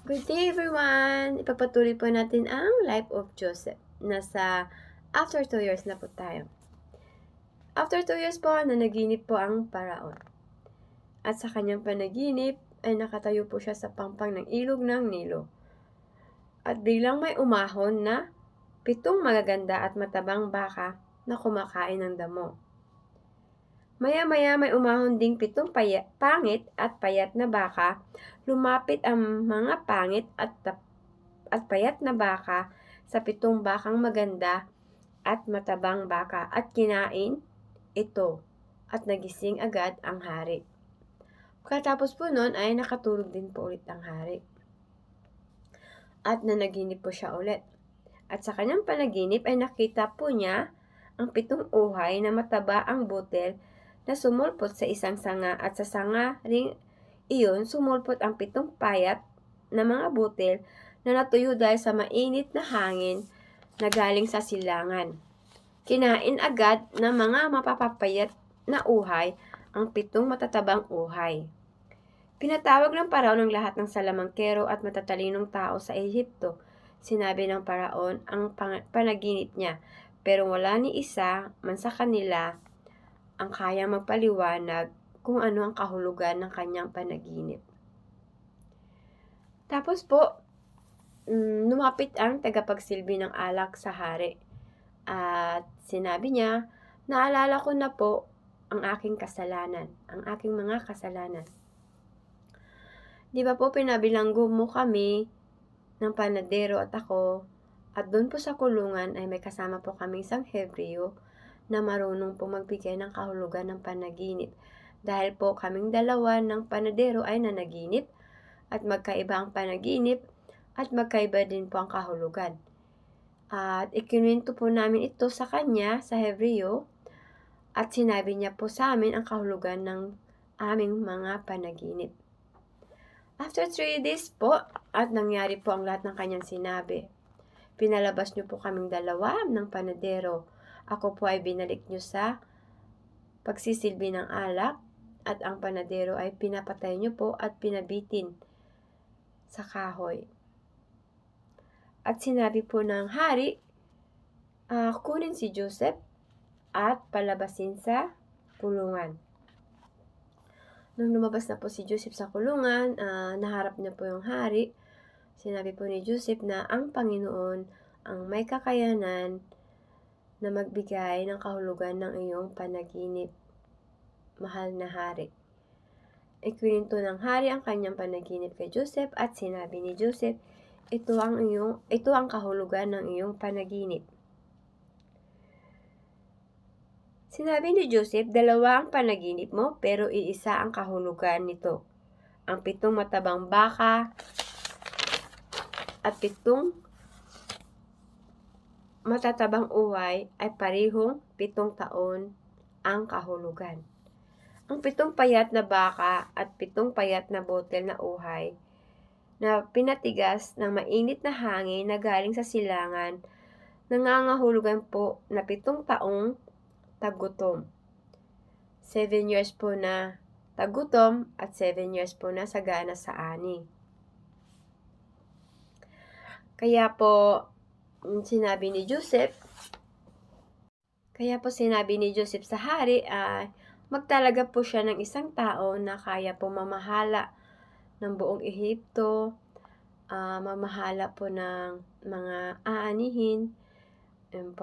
Good day everyone! Ipagpatuloy po natin ang life of Joseph. Nasa after 2 years na po tayo. After 2 years po, nanaginip po ang paraon. At sa kanyang panaginip ay nakatayo po siya sa pampang ng ilog ng Nilo. At biglang may umahon na 7 magaganda at matabang baka na kumakain ng damo. Maya-maya may umahon ding 7 pangit at payat na baka. Lumapit ang mga pangit at payat na baka sa 7 bakang maganda at matabang baka at kinain ito at nagising agad ang hari. Pagkatapos po nun ay nakatulog din po ulit ang hari. At nanaginip po siya ulit. At sa kanyang panaginip ay nakita po niya ang 7 uhay na mataba ang butil na sumulpot sa isang sanga at sa sanga ring iyon sumulpot ang 7 payat na mga butil na natuyo dahil sa mainit na hangin na galing sa silangan. Kinain agad ng mga mapapapayat na uhay ang 7 matatabang uhay. Pinatawag ng paraon ng lahat ng salamangkero at matatalinong tao sa Ehipto. Sinabi ng paraon ang panaginip niya, pero wala ni isa man sa kanila ang kayang magpaliwanag kung ano ang kahulugan ng kanyang panaginip. Tapos po, lumapit ang tagapagsilbi ng alak sa hari. At sinabi niya, naalala ko na po ang aking kasalanan, ang aking mga kasalanan. Di ba po pinabilanggo mo kami ng panadero at ako, at doon po sa kulungan ay may kasama po kaming isang Hebreo na marunong po magbigay ng kahulugan ng panaginip. Dahil po kaming dalawa ng panadero ay nanaginip at magkaiba ang panaginip at magkaiba din po ang kahulugan. At ikinuwento po namin ito sa kanya, sa Hebreo, at sinabi niya po sa amin ang kahulugan ng aming mga panaginip. After 3 days po, at nangyari po ang lahat ng kanyang sinabi. Pinalabas niyo po kaming dalawa ng panadero. Ako po ay binalik niyo sa pagsisilbi ng alak, at ang panadero ay pinapatay niyo po at pinabitin sa kahoy. At sinabi po ng hari, kunin si Joseph at palabasin sa kulungan. Nung lumabas na po si Joseph sa kulungan, naharap niya po yung hari. Sinabi po ni Joseph na ang Panginoon ang may kakayanan na magbigay ng kahulugan ng iyong panaginip, mahal na hari. Ikinuwento ng hari ang kanyang panaginip kay Joseph at sinabi ni Joseph, ito ang kahulugan ng iyong panaginip. Sinabi ni Joseph, 2 ang panaginip mo, pero iisa ang kahulugan nito. Ang 7 matabang baka at 7 matatabang uhay ay parehong 7 taon ang kahulugan. Ang 7 payat na baka at 7 payat na butil na uhay na pinatigas ng mainit na hangin na galing sa silangan, nangangahulugan po na 7 taong tagutom. 7 years po na tagutom at 7 years po na sagana sa ani. Kaya po sinabi ni Joseph sa hari ay magtalaga po siya ng isang tao na kaya po mamahala ng buong Ehipto, mamahala po ng mga aanihin, yung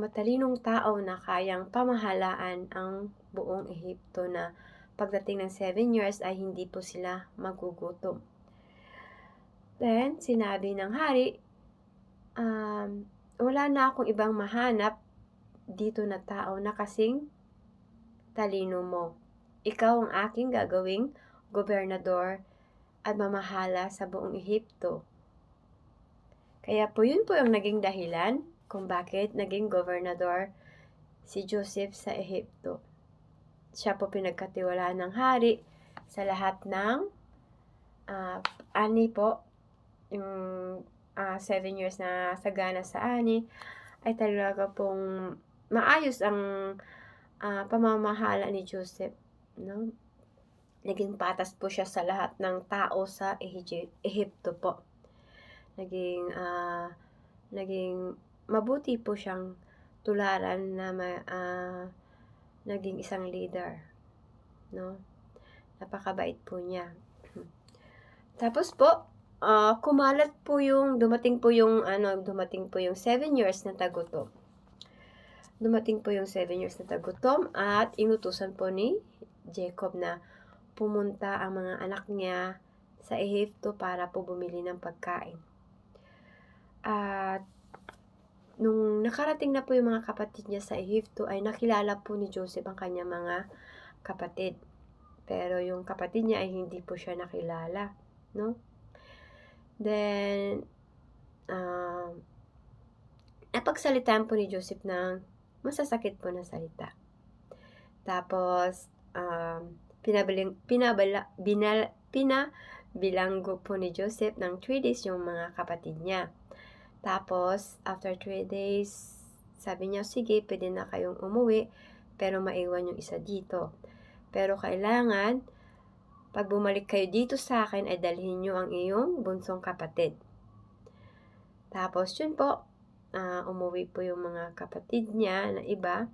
matalinong tao na kayang pamahalaan ang buong Ehipto na pagdating ng 7 years ay hindi po sila magugutom. Then, sinabi ng hari, wala na akong ibang mahanap dito na tao na kasing talino mo. Ikaw ang aking gagawing gobernador at mamahala sa buong Ehipto. Kaya po yun po yung naging dahilan kung bakit naging gobernador si Joseph sa Ehipto. Siya po pinagkatiwalaan ng hari sa lahat ng ani po, yung 7 years na sagana sa ani, ay talaga pong maayos ang pamamahala ni Joseph, no? naging patas po siya sa lahat ng tao sa Ehipto po. Naging mabuti po siyang tularan na naging isang leader, 'no. Napakabait po niya. Tapos po, kumalat po dumating po yung 7 years na tagutom. Dumating po yung 7 years na tagutom at inutusan po ni Jacob na pumunta ang mga anak niya sa Ehipto para po bumili ng pagkain. At nung nakarating na po yung mga kapatid niya sa Ehipto ay nakilala po ni Joseph ang kanyang mga kapatid. Pero yung kapatid niya ay hindi po siya nakilala, no? Then, napagsalitaan po ni Joseph ng masasakit po na salita. Tapos, pinabilanggo po ni Joseph ng 3 days yung mga kapatid niya. Tapos, after 3 days, sabi niya, sige, pwede na kayong umuwi, pero maiwan yung isa dito. Pero kailangan, pag bumalik kayo dito sa akin, ay dalhin nyo ang iyong bunsong kapatid. Tapos, yun po, umuwi po yung mga kapatid niya na iba,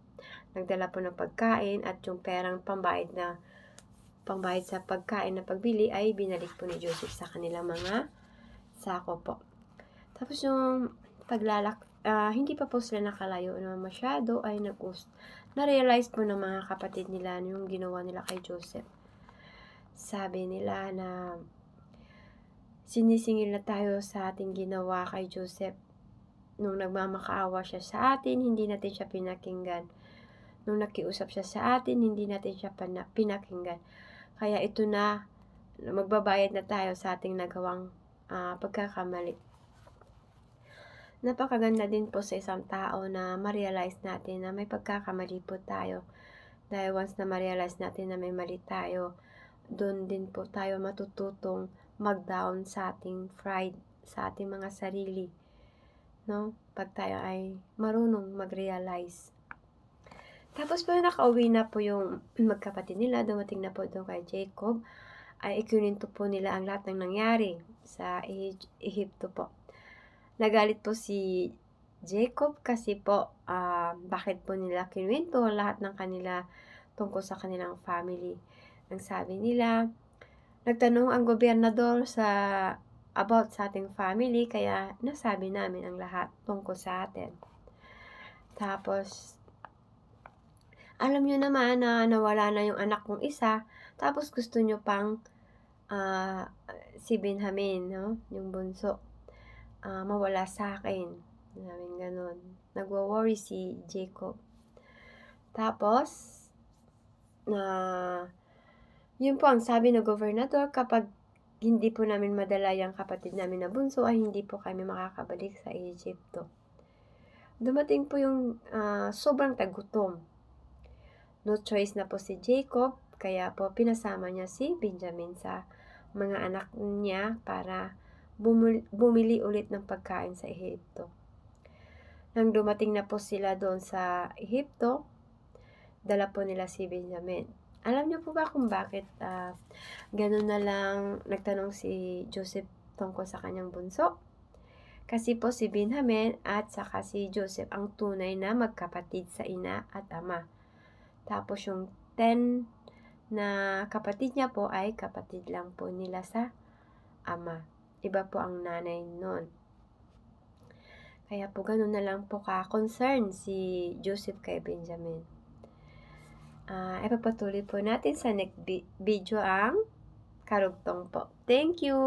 nagdala po ng pagkain at yung perang pambayad sa pagkain na pagbili ay binalik po ni Joseph sa kanilang mga sako po. Tapos yung hindi pa po sila nakalayo na masyado ay na-realize po ng mga kapatid nila yung ginawa nila kay Joseph. Sabi nila na sinisingil na tayo sa ating ginawa kay Joseph. Nung nagmamakaawa siya sa atin, hindi natin siya pinakinggan. Nung nakiusap siya sa atin, hindi natin siya pinakinggan. Kaya ito na, magbabayad na tayo sa ating nagawang pagkakamali. Napakaganda din po sa isang tao na ma-realize natin na may pagkakamali po tayo. Dahil once na ma-realize natin na may mali tayo, doon din po tayo matututong mag-down sa ating pride, sa ating mga sarili, no? Pag tayo ay marunong mag-realize. Tapos po nakauwi na po yung magkapatid nila, dumating na po doon kay Jacob, ay ikinuwento po nila ang lahat ng nangyari sa Ehipto po. Nagalit po si Jacob kasi po bakit po nila kinuwento lahat ng kanila tungkol sa kanilang family. Ang sabi nila, nagtanong ang gobernador about sa ating family, kaya nasabi namin ang lahat tungkol sa atin. Tapos, alam nyo naman na nawala na yung anak kong isa, tapos gusto nyo pang si Benjamin, no? Yung bunso, mawala sa akin. Sabing ganun. Nagwo-worry si Jacob. Tapos, yun po ang sabi ng gobernador, kapag hindi po namin madala yung kapatid namin na bunso, ay hindi po kami makakabalik sa Egypto. Dumating po yung sobrang tagutom. No choice na po si Jacob, kaya po pinasama niya si Benjamin sa mga anak niya para bumili ulit ng pagkain sa Ehipto. Nang dumating na po sila doon sa Ehipto, dala po nila si Benjamin. Alam niyo po ba kung bakit ganun na lang nagtanong si Joseph tungkol sa kanyang bunso? Kasi po si Benjamin at saka si Joseph ang tunay na magkapatid sa ina at ama. Tapos yung 10 na kapatid niya po ay kapatid lang po nila sa ama. Iba po ang nanay nun. Kaya po ganun na lang po ka-concern si Joseph kay Benjamin. Ipapatuloy po natin sa next video ang karugtong po. Thank you!